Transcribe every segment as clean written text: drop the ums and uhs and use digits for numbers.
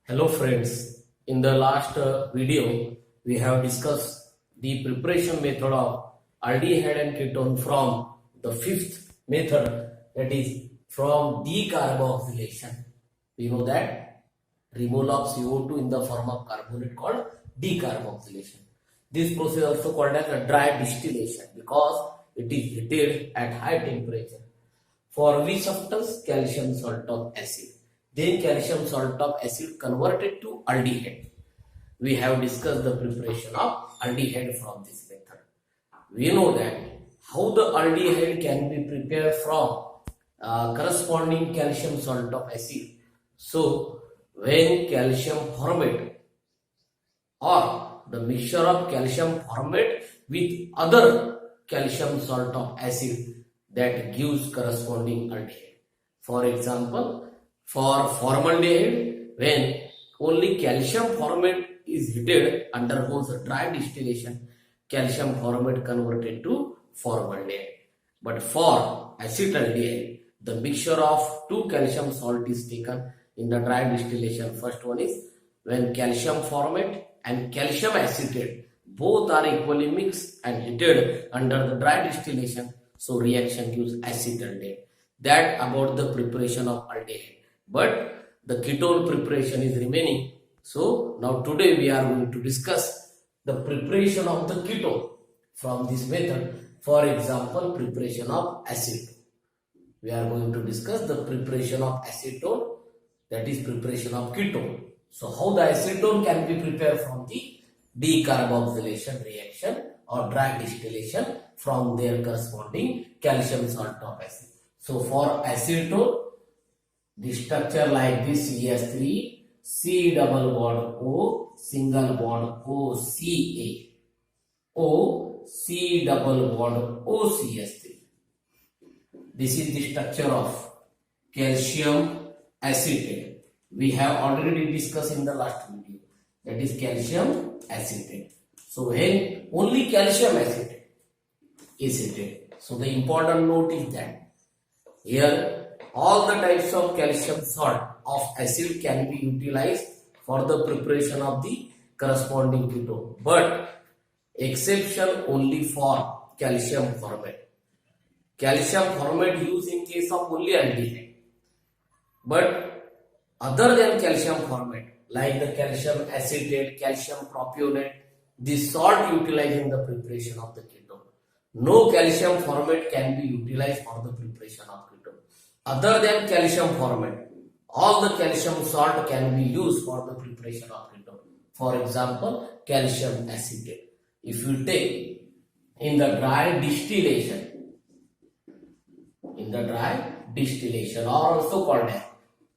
Hello friends, in the last video we have discussed the preparation method of aldehyde and ketone from the fifth method, that is from decarboxylation. We know that removal of CO2 in the form of carbonate called decarboxylation. This process also called as a dry distillation because it is heated at high temperature. For which substance? Calcium salt of acid. Then calcium salt of acid converted to aldehyde. We have discussed the preparation of aldehyde from this method. We know that how the aldehyde can be prepared from corresponding calcium salt of acid. So when calcium formate or the mixture of calcium formate with other calcium salt of acid, that gives corresponding aldehyde. For example, for formaldehyde, when only calcium formate is heated, undergoes a dry distillation, calcium formate converted to formaldehyde. But for acetaldehyde, the mixture of two calcium salt is taken in the dry distillation. First one is when calcium formate and calcium acetate both are equally mixed and heated under the dry distillation. So reaction gives acetaldehyde. That about the preparation of aldehyde. But the ketone preparation is remaining. So now today we are going to discuss the preparation of the ketone from this method. For example, preparation of acetone. We are going to discuss the preparation of acetone, that is preparation of ketone. So how the acetone can be prepared from the decarboxylation reaction or dry distillation from their corresponding calcium salt of acid. So for acetone, the structure like this: CH3, C double bond O, single bond O, Ca, O, C double bond O, CH3. This is the structure of calcium acetate. We have already discussed in the last video. That is calcium acetate. So when only calcium acetate is heated. So the important note is that here all the types of calcium salt of acid can be utilized for the preparation of the corresponding ketone, but exception only for calcium formate. Calcium formate used in case of only aldehyde, but other than calcium formate like the calcium acetate, calcium propionate, this salt utilized in the preparation of the ketone. No calcium formate can be utilized for the preparation of ketone. Other than calcium formate, all the calcium salt can be used for the preparation of ketone. For example, calcium acetate. If you take in the dry distillation, or also called as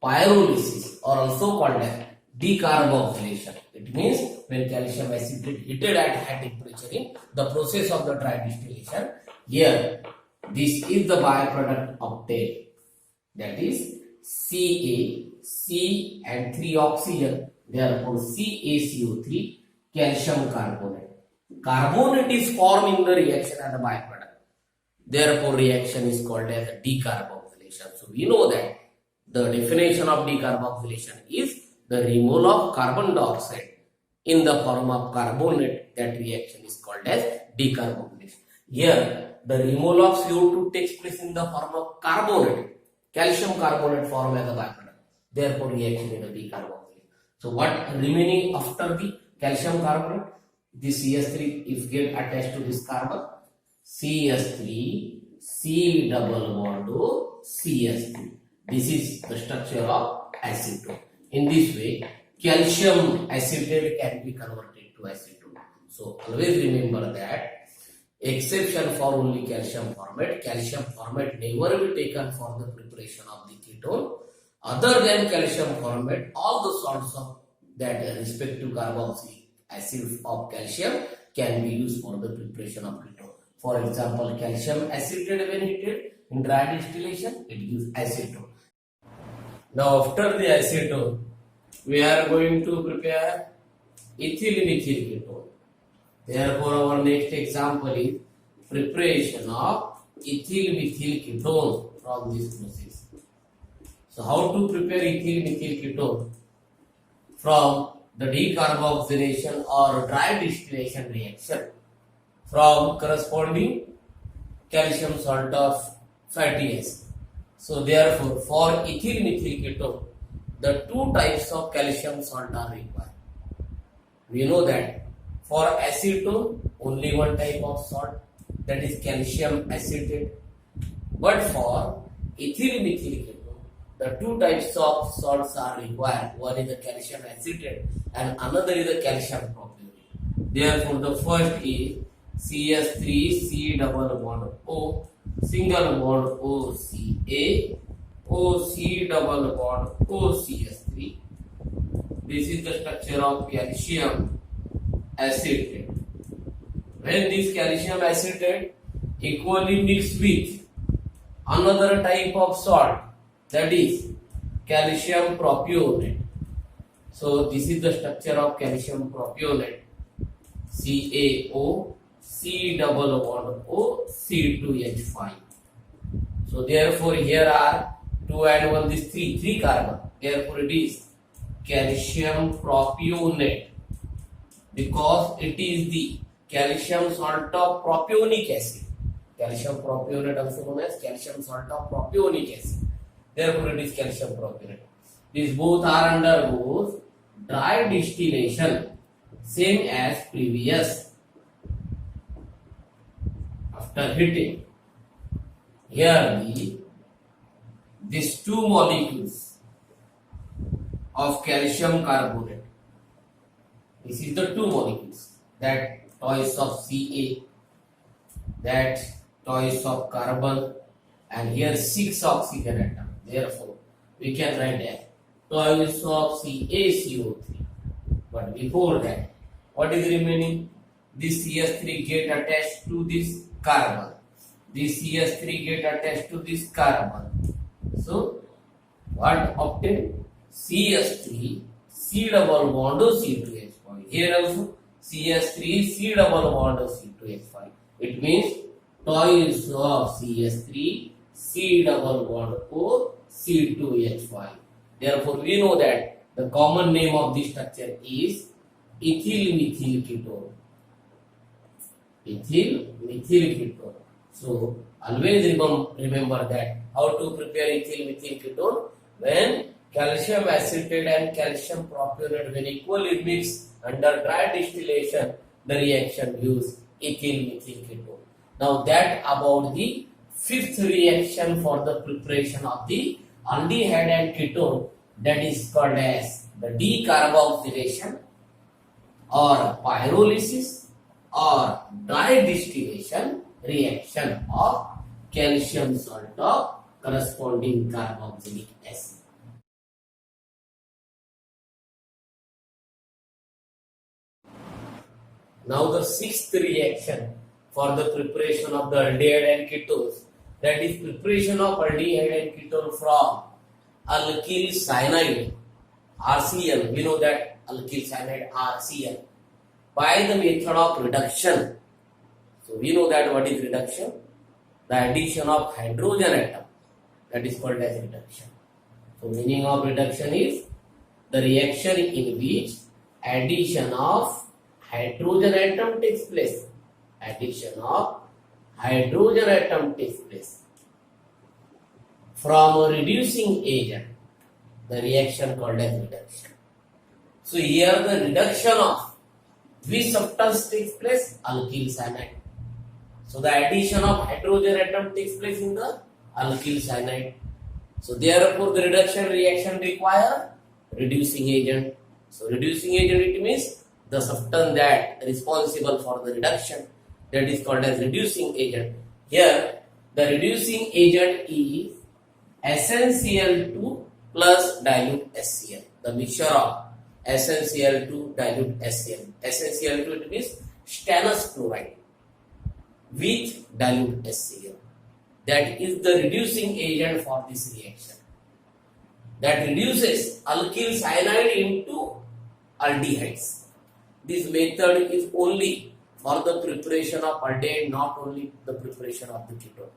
pyrolysis, or also called as decarboxylation. It means when calcium acetate heated at high temperature in the process of the dry distillation. Here, this is the byproduct obtained. That is Ca, C and 3 oxygen. Therefore, CaCO3, calcium carbonate. Carbonate is formed in the reaction as a byproduct. Therefore, reaction is called as decarboxylation. So we know that the definition of decarboxylation is the removal of carbon dioxide in the form of carbonate. That reaction is called as decarboxylation. Here, the removal of CO2 takes place in the form of carbonate. Calcium carbonate form as a byproduct. Therefore, reaction is a decarboxylation. So what remaining after the calcium carbonate? This CH3 if get attached to this carbon, CH3, C double bond O, CH3. This is the structure of acetone. In this way, calcium acetate can be converted to acetone. So always remember that exception for only calcium formate. Calcium formate never be taken for the preparation of the ketone. Other than calcium formate, all the salts of that respective carboxylic acid of calcium can be used for the preparation of ketone. For example, calcium acetate when heated in dry distillation, it gives acetone. Now after the acetone, we are going to prepare ethyl methyl ketone. Therefore, our next example is preparation of ethyl methyl ketone from this process. So how to prepare ethyl methyl ketone? from the decarboxylation or dry distillation reaction from corresponding calcium salt of fatty acid. So therefore, for ethyl methyl ketone, the two types of calcium salt are required. We know that for acetone, only one type of salt, that is calcium acetate. But for ethyl methyl ketone, the two types of salts are required. One is the calcium acetate and another is the calcium propionate. Therefore, the first is CS3C double bond O, single bond OCA, OC double bond OCS3. This is the structure of calcium acetate. When this calcium acetate equally mixed with another type of salt, that is calcium propionate. So this is the structure of calcium propionate. CaO, C double bond O, C2H5. So therefore here are 2 and 1, this 3 carbon. Therefore it is calcium propionate, because it is the calcium salt of propionic acid. Calcium propionate also known as calcium salt of propionic acid. Therefore it is calcium propionate. These both are undergoes dry distillation, same as previous. After heating, here these two molecules of calcium carbonate, this is the two molecules, that choice of Ca, that choice of carbon, and here 6 oxygen atom. Therefore we can write that choice of CaCO3. But before that, what is remaining? This CS3 get attached to this carbon. This CS3 get attached to this carbon. So what obtained? CS3 C double bond C2H5. Here also CS3 C double bond C2H5. It means choice of CS3 C double bond O C2H5. Therefore we know that the common name of this structure is ethyl methyl ketone. Ethyl methyl ketone. So always remember that how to prepare ethyl methyl ketone. When calcium acetate and calcium propionate when equally mixed under dry distillation, the reaction gives ethyl methyl ketone. Now that about the fifth reaction for the preparation of the aldehyde and ketone, that is called as the decarboxylation or pyrolysis or dry distillation reaction of calcium salt of corresponding carboxylic acid. Now the sixth reaction for the preparation of the aldehyde and ketones, that is preparation of aldehyde and ketone from alkyl cyanide RCl. We know that alkyl cyanide RCl by the method of reduction. So we know that what is reduction? The addition of hydrogen atom, that is called as reduction. So meaning of reduction is the reaction in which addition of hydrogen atom takes place. Addition of hydrogen atom takes place. From a reducing agent, the reaction called as reduction. So here the reduction of which substance takes place? Alkyl cyanide. So the addition of hydrogen atom takes place in the alkyl cyanide. So therefore the reduction reaction require reducing agent. So reducing agent, it means the substance that responsible for the reduction, that is called as reducing agent. Here the reducing agent is SnCl2 plus dilute HCl. The mixture of SnCl2 dilute HCl. SnCl2, it means stannous chloride with dilute HCl. That is the reducing agent for this reaction. That reduces alkyl cyanide into aldehydes. This method is only for the preparation of aldehyde, not only the preparation of the ketone.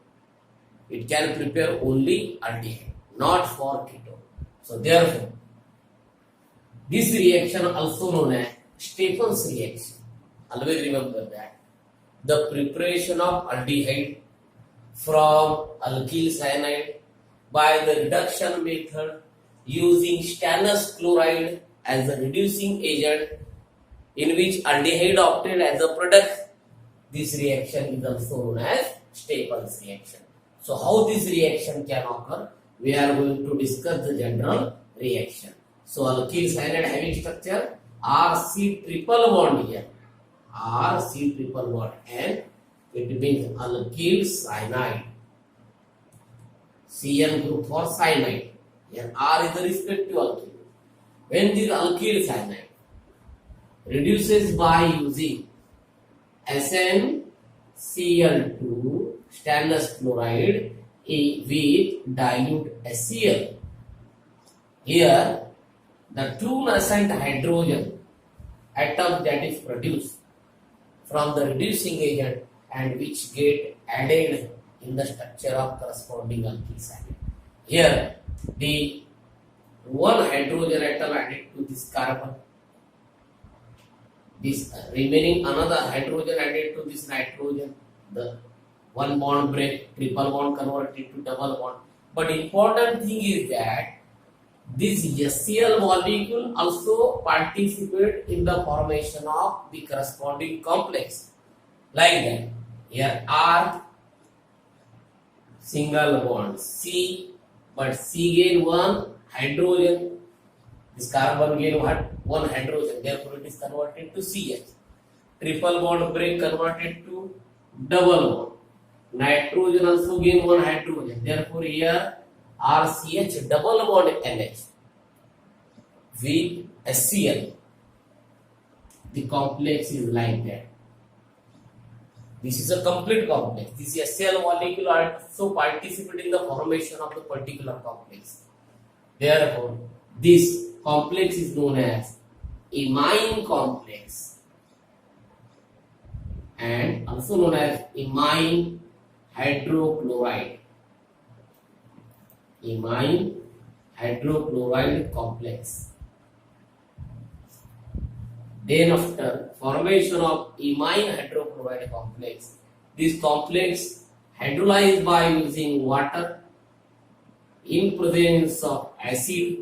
It can prepare only aldehyde, not for ketone. So therefore, This reaction also known as Stephen's reaction. Always remember that. The preparation of aldehyde from alkyl cyanide by the reduction method using stannous chloride as a reducing agent in which aldehyde obtained as a product. This reaction is also known as Stephen's reaction. So how this reaction can occur? We are going to discuss the general reaction. So alkyl cyanide having structure RC triple bond here. RC triple bond and it means alkyl cyanide. Cn group for cyanide. Here R is the respective alkyl. When this alkyl cyanide reduces by using SnCl2 stannous chloride with dilute HCl. Here the two nascent hydrogen atom that is produced from the reducing agent and which get added in the structure of corresponding alkyl cyanide. Here the one hydrogen atom added to this carbon, this remaining another hydrogen added to this nitrogen, the one bond break, triple bond converted to double bond. But important thing is that this HCl molecule also participate in the formation of the corresponding complex. Like that. Here R single bond C, but C gain one hydrogen. This carbon gain one hydrogen, therefore it is converted to CH. Triple bond break converted to double bond. Nitrogen also gain one hydrogen, therefore here RCH double bond NH with HCl. The complex is like that. This is a complete complex. This HCl molecule also participate in the formation of the particular complex. Therefore, this complex is known as imine complex and also known as imine hydrochloride. Imine hydrochloride complex. Then after formation of imine hydrochloride complex, this complex hydrolyzed by using water in presence of acid.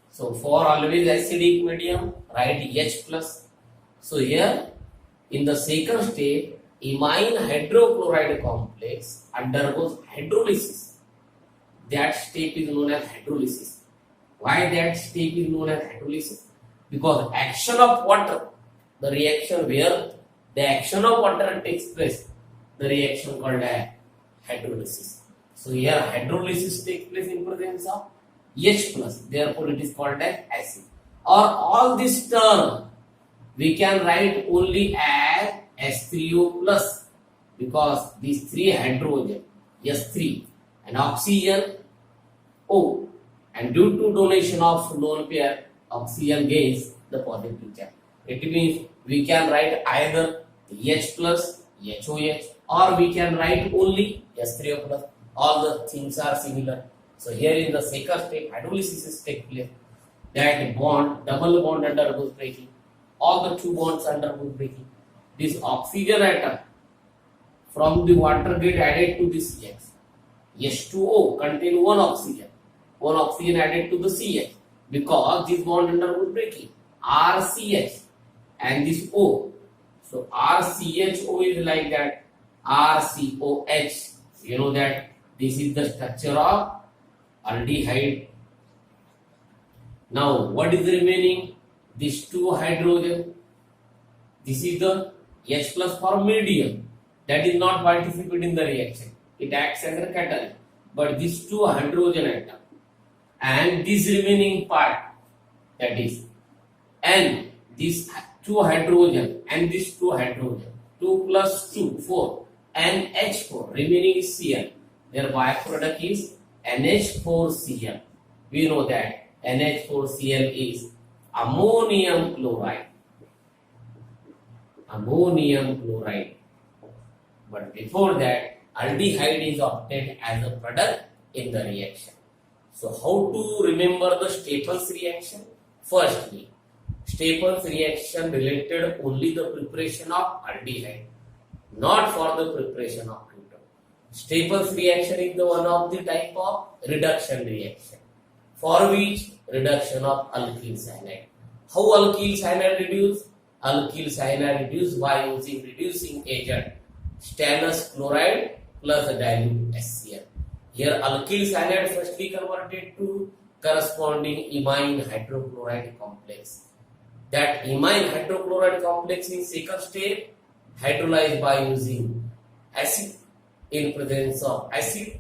So for always acidic medium, write H plus. So here in the second step, imine hydrochloride complex undergoes hydrolysis. That step is known as hydrolysis. Why that step is known as hydrolysis? Because action of water, the reaction where the action of water takes place, the reaction called as hydrolysis. So here hydrolysis takes place in presence of H plus, therefore it is called as acid. Or all this term we can write only as H3O plus, because these three hydrogen S3 and oxygen O, and due to donation of lone pair, oxygen gains the positive charge. It means we can write either H plus, HOH, or we can write only S3O plus. All the things are similar. So here in the second step, hydrolysis is take place. That bond, double bond undergoes breaking. All the two bonds undergoes breaking. This oxygen atom from the water get added to this CH. H2O contain one oxygen. One oxygen added to the CH. Because this bond undergoes breaking. RCH and this O. So RCHO is like that. RCOH. You know that this is the structure of aldehyde. Now what is remaining? These two hydrogen. This is the H plus for medium. That is not participate in the reaction. It acts as a catalyst. But these two hydrogen atom and this remaining part, that is N, this two hydrogen and this two hydrogen, 2 plus 2, 4, NH4, remaining is Cl. Their byproduct is NH4Cl. We know that NH4Cl is ammonium chloride. Ammonium chloride. But before that, aldehyde is obtained as a product in the reaction. So how to remember the Stephen's reaction? Firstly, Staples reaction related only the preparation of aldehyde, not for the preparation of ketone. Staples reaction is the one of the type of reduction reaction, for which reduction of alkyl cyanide. How alkyl cyanide reduce? Alkyl cyanide reduced by using reducing agent stannous chloride plus dilute HCl. Here alkyl cyanide firstly converted to corresponding imine hydrochloride complex. That imine hydrochloride complex in second step hydrolyzed by using acid in presence of acid.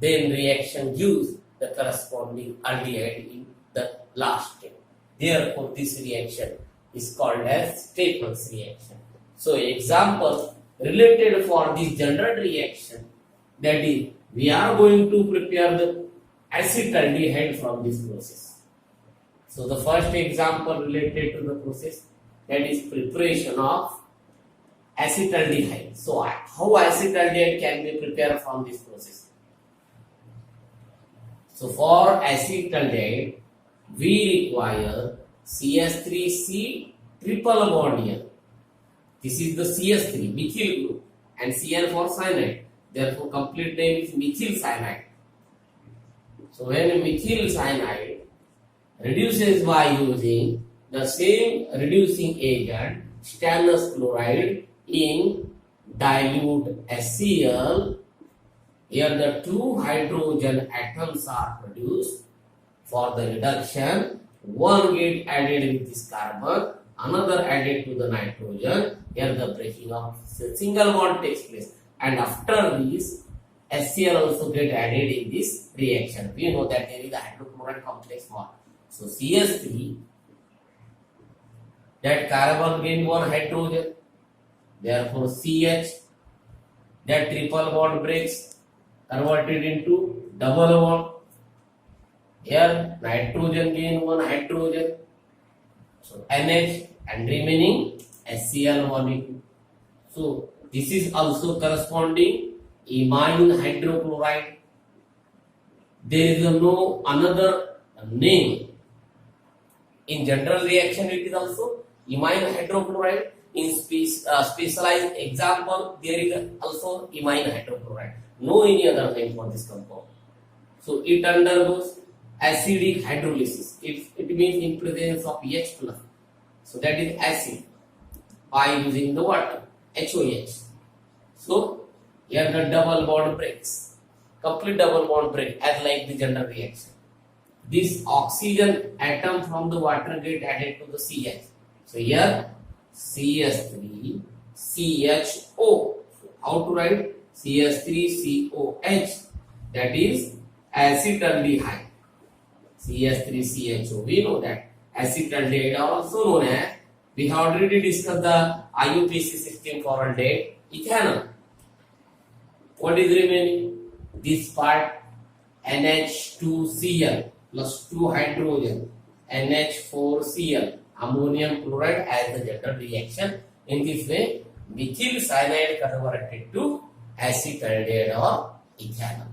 Then reaction gives the corresponding aldehyde in the last step. Therefore, this reaction is called as Staples reaction. So, example related for this general reaction, that is, we are going to prepare the acetaldehyde from this process. So, the first example related to the process, that is preparation of acetaldehyde. So, how acetaldehyde can be prepared from this process? So, for acetaldehyde, we require CH3C triple bond here. This is the CH3 methyl group and Cl for cyanide. Therefore, complete name is methyl cyanide. So, when methyl cyanide reduces by using the same reducing agent stannous chloride in dilute HCl, here the two hydrogen atoms are produced. For the reduction, one get added with this carbon, another added to the nitrogen. Here the breaking of the single bond takes place, and after this HCl also get added in this reaction. We know that there is a hydrochloride complex formed. So CH3, that carbon gain one hydrogen, therefore CH, that triple bond breaks, converted into double bond. Here nitrogen gain one hydrogen, so NH, and remaining HCl molecule. So this is also corresponding imine hydrochloride. There is no another name. In general reaction it is also imine hydrochloride. In specialized example there is also imine hydrochloride. No any other name for this compound. So it undergoes acidic hydrolysis. It means in presence of H plus. So that is acid by using the water, HOH. So here the double bond breaks, complete double bond break as like the general reaction. This oxygen atom from the water get added to the CH. So here CH3 CHO. So how to write? CH3COH, that is acetaldehyde. CH3CHO, we know that. Acetaldehyde also known as, we have already discussed the IUPAC system for aldehyde, ethanol. What is remaining? This part NH2Cl plus 2 hydrogen, NH4Cl, ammonium chloride as the general reaction. In this way, methyl cyanide converted to acetaldehyde or ethanol.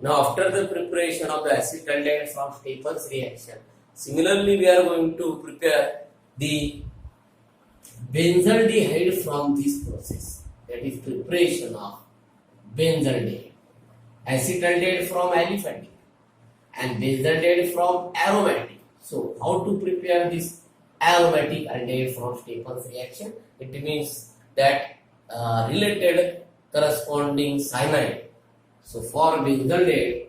Now, after the preparation of the acetaldehyde from Staples reaction, similarly we are going to prepare the benzaldehyde from this process. That is preparation of benzaldehyde. Acetaldehyde from aliphatic and benzaldehyde from aromatic. So, how to prepare this aromatic aldehyde from Staples reaction? It means that related corresponding cyanide. So for benzaldehyde,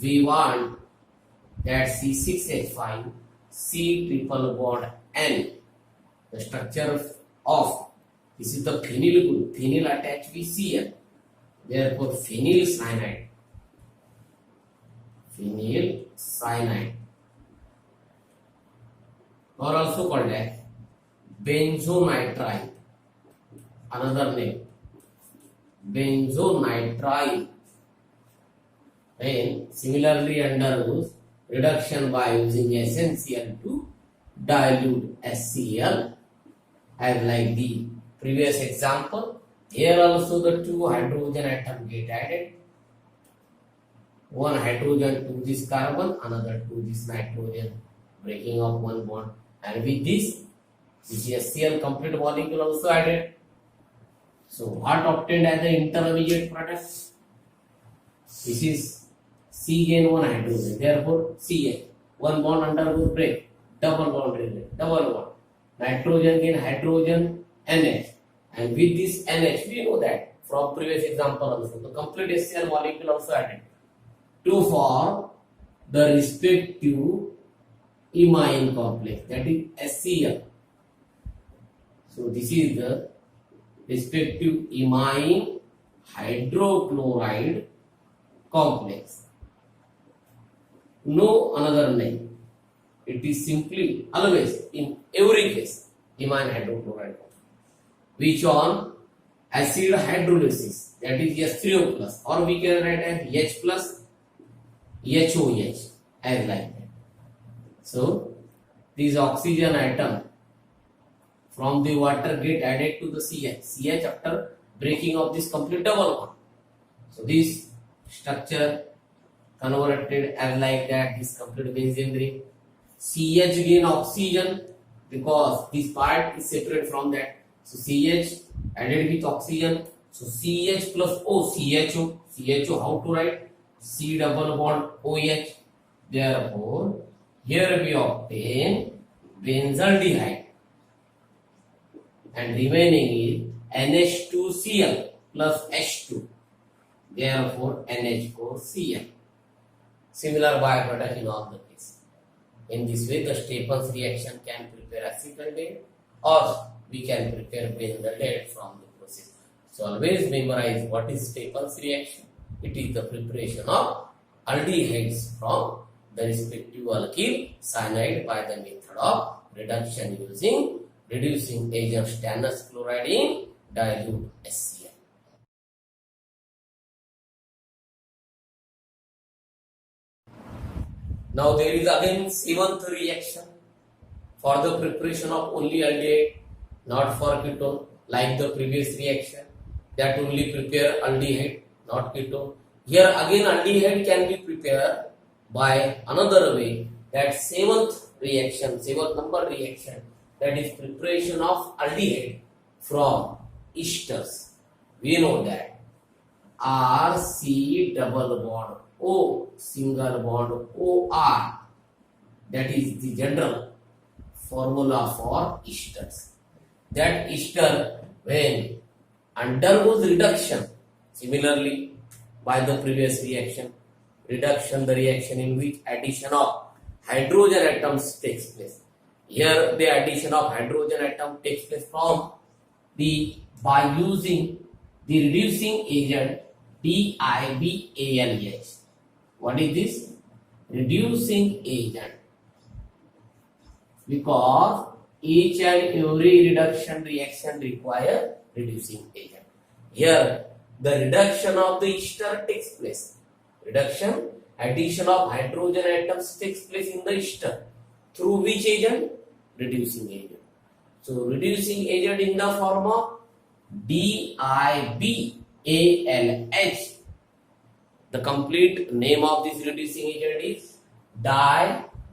we want that C6H5 C triple bond N. The structure of this is the phenyl group. Phenyl attached with Cl. Therefore, phenyl cyanide. Phenyl cyanide, or also called as benzonitrile. Another name, benzonitrile. And similarly undergoes reduction by using SnCl to dilute HCl, as like the previous example. Here also the two hydrogen atom get added. one hydrogen to this carbon, another to this nitrogen, breaking of one bond, and with this HCl complete molecule also added. So what obtained as the intermediate product? This is C gain one hydrogen, therefore CH, one bond undergoes break, double bond release, double bond, nitrogen gain hydrogen NH, and with this NH we know that from previous example also the complete HCl molecule also added to form the respective imine complex, that is HCl. So this is the respective imine hydrochloride complex. No another name. It is simply always in every case imine hydrochloride complex, which on acid hydrolysis, that is H3O plus, or we can write as H plus HOH as like that. So this oxygen atom from the water get added to the CH after breaking of this complete double bond. So this structure converted as like that, this complete benzene ring. CH gain oxygen because this part is separate from that. So CH added with oxygen. So CH plus O, CHO. CHO how to write? C double bond OH. Therefore, here we obtain benzaldehyde, and remaining is NH2Cl plus H2. Therefore, NH4Cl. Similar byproduct in all the cases. In this way, the Stefan's reaction can prepare acetaldehyde, or we can prepare benzaldehyde from the process. So always memorize what is Stefan's reaction. It is the preparation of aldehydes from the respective alkyl cyanide by the method of reduction using reducing agent stannous chloride in dilute HCl. Now there is again seventh reaction for the preparation of only aldehyde, not for ketone, like the previous reaction that only prepare aldehyde, not ketone. Here again aldehyde can be prepared by another way, that seventh number reaction, that is preparation of aldehyde from esters. We know that RC double bond O single bond OR, that is the general formula for esters. That ester when undergoes reduction, similarly by the previous reaction, the reaction in which addition of hydrogen atoms takes place. Here the addition of hydrogen atom takes place from by using the reducing agent DIBALH. What is this? Reducing agent. Because each and every reduction reaction require reducing agent. Here the reduction of the ester takes place. Addition of hydrogen atoms takes place in the ester. Through which agent? Reducing agent. So reducing agent in the form of DIBALH. The complete name of this reducing agent is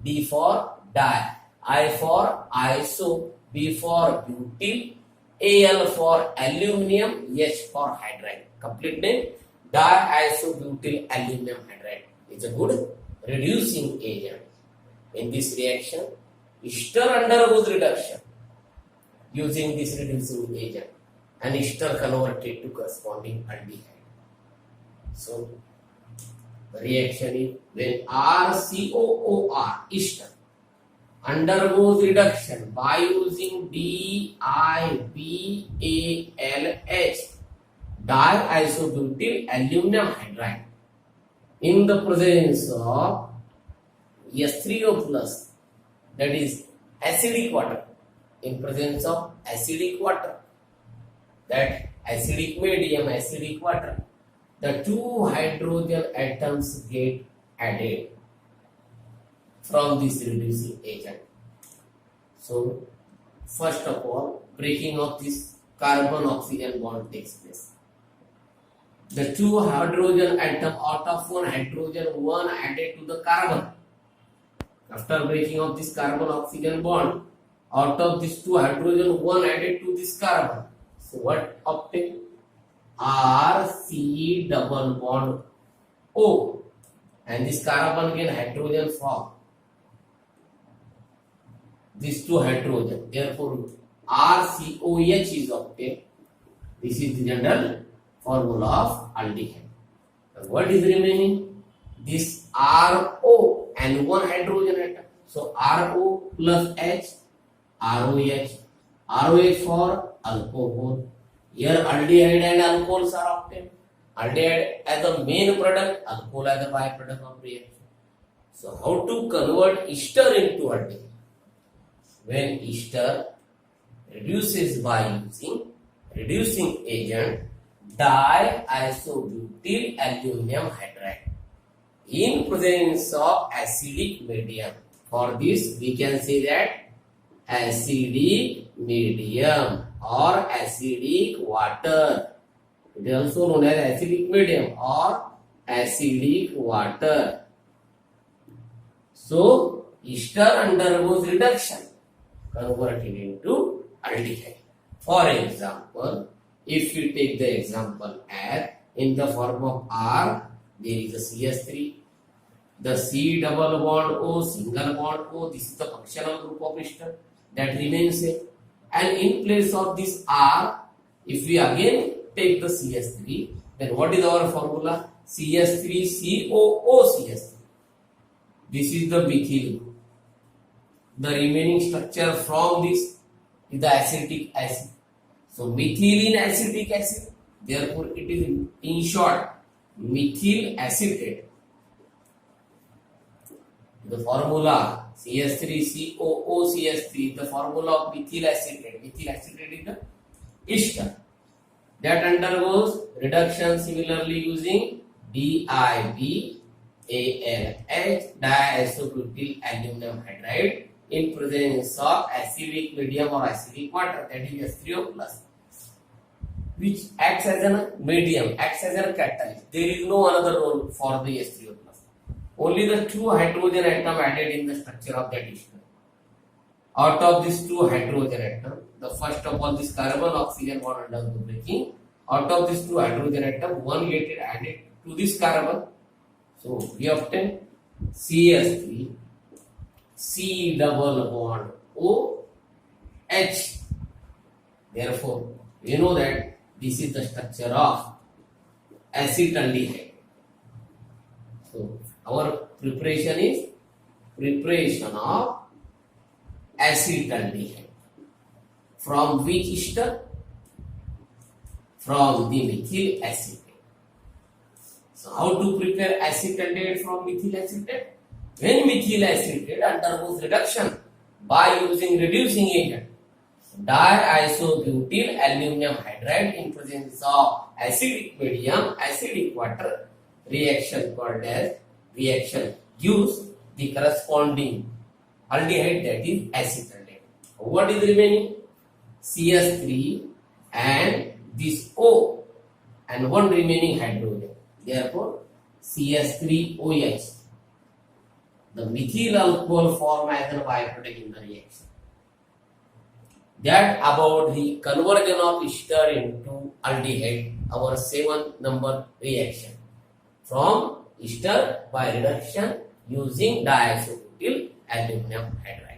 D for di, I for iso, B for butyl, Al for aluminium, H for hydride. Complete name diisobutyl aluminum hydride is a good reducing agent. In this reaction, ester undergoes reduction using this reducing agent, and ester converted to corresponding aldehyde. So the reaction is when RCOOR ester undergoes reduction by using DIBALH, diisobutyl aluminum hydride, in the presence of H3O plus, that is acidic water, in presence of acidic water, that acidic medium, acidic water, the two hydrogen atoms get added from this reducing agent. So first of all, breaking of this carbon oxygen bond takes place. the two hydrogen atom out of one hydrogen, one added to the carbon. After breaking of this carbon oxygen bond, out of this two hydrogen, one added to this carbon. So what obtain? RC double bond O, and this carbon gain hydrogen from these two hydrogen. Therefore, RCOH is obtained. This is the general formula of aldehyde. What is remaining? This RO and one hydrogen atom. So RO plus H, ROH. ROH for alcohol. Here aldehyde and alcohols are obtained. Aldehyde as a main product, alcohol as a byproduct of reaction. So how to convert ester into aldehyde? When ester reduces by using reducing agent diisobutyl aluminum hydride in presence of acidic medium. For this we can say that acidic medium or acidic water. It is also known as acidic medium or acidic water. So ester undergoes reduction, converted into aldehyde. For example, if you take the example as in the form of R, there is a CS3, the C double bond O, single bond O, this is the functional group of ester that remains same. And in place of this R, if we again take the CS3, then what is our formula? CS3COOCS3. This is the methyl group. The remaining structure from this is the acetic acid. So methylene acetic acid. Therefore, it is in short methyl acetate. The formula CS3COOCS3 the formula of methyl acetate. Methyl acetate is the ester that undergoes reduction similarly using DIBALH, diisobutyl aluminum hydride, in presence of acidic medium or acidic water, that is H3O plus, which acts as a medium, acts as a catalyst. There is no another role for the H3O plus. Only the two hydrogen atom added in the structure of that ester. Out of these two hydrogen atom, the first of all this carbon oxygen bond undergoes breaking. Out of these two hydrogen atom, one get added to this carbon. So we obtain CS3, C double bond O, H. Therefore, we know that this is the structure of acetaldehyde. So our preparation is preparation of acetaldehyde. From which ester? From the methyl acetate. So how to prepare acetaldehyde from methyl acetate? When methyl acetate undergoes reduction by using reducing agent diisobutyl aluminum hydride in presence of acidic medium, acidic water, reaction called as reaction gives the corresponding aldehyde, that is acetaldehyde. What is remaining? CS3 and this O and one remaining hydrogen. Therefore, CS3OH. The methyl alcohol form as a byproduct in the reaction. That about the conversion of ester into aldehyde, our 7th number reaction. From ester by reduction using diisobutyl aluminum hydride.